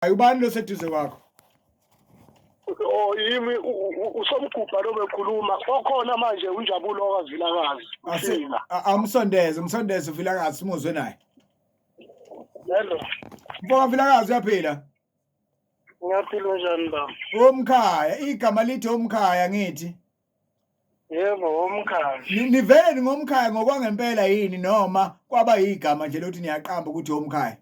Ayubani lo seduze kwakho? Oh yimi usomgubha lo bekhuluma okhona manje uNjabulo kaVilakazi uhlika. Umsondeze uVilakazi simuzwe naye. Hello. Mfoka Vilakazi uyaphila? Ngiyaphila njani baba? Omkhaya, igama lithi omkhaya ngithi. Yebo omkhaya. Nivele ngomkhaya ngokwangempela yini noma kwaba igama nje lokuthi niyaqamba ukuthi omkhaya?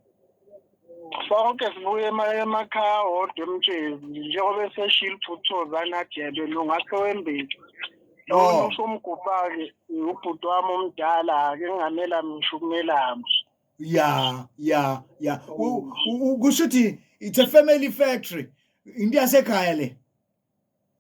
Sonke sibuye emakhaya odwa emtshezi njengoba seshila Phuthoza naDebe nongakho wembili. Lo somgubha-ke ubhuti wami omdala ke ngamela ngishukumela. Ya. Kusho ukuthi it's a family factory. Into yasekhaya le.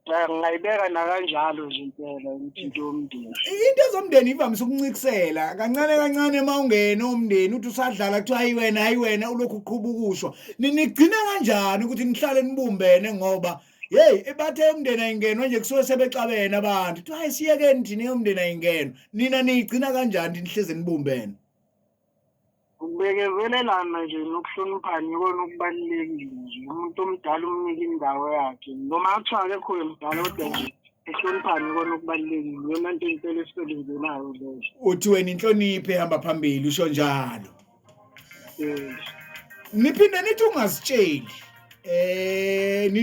Ngayibeka na kanjalo nje impela into yomndeni. Into zomndeni ivamise ukuncikisela kancane mawungena umndeni uthi usadlala kuthiwa hayi wena ulokhu uqhubha ukushwa. Nigcina kanjani ukuthi nihlale nibumbene ngoba ebathe umndeni ayingenwa nje kusuke sebexabene abantu. Kuthi hayi siyekeni thina umndeni ayingenwa. Nina nigcina kanjani nihleze nibumbene? Ukubekezelelana nje nokuhloniphana ikona okubalulekile nje. Umuntu omdala umnika indawo yakhe. Noma kuthiwa akekho emdala kodwa nje ukuhloniphana ikona okubalulekile. Yona into impela esisebenzenayo leyo. Uthi wena inhlonipho ehamba phambili usho njalo. Yes. Niphinde nithi ungazitsheli.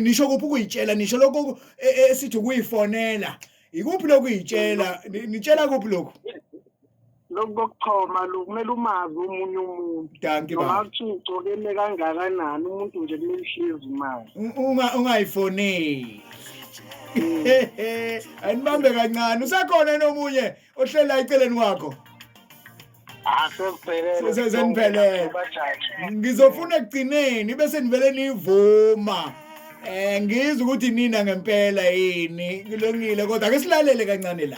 Nisho kuphi ukuyitshela nisho lokho esithi ukuyifonela. Ikuphi lokuyitshela? Nitshela kuphi lokho? Lokho kokuchoma kumele umazi omunye umuntu. Danke baba. Noma kuthi ugcokele kangakanani umuntu nje kumele ihlezi imali. Ungayifoneli. Anibambe kancane. Usakhona nomunye ohlela eceleni kwakho? Seziphelele. Ngizofuna ekugcineni bese nivele nivuma. Ngizwe ukuthi nina ngempela yini kulungile kodwa ake silalele kancane la.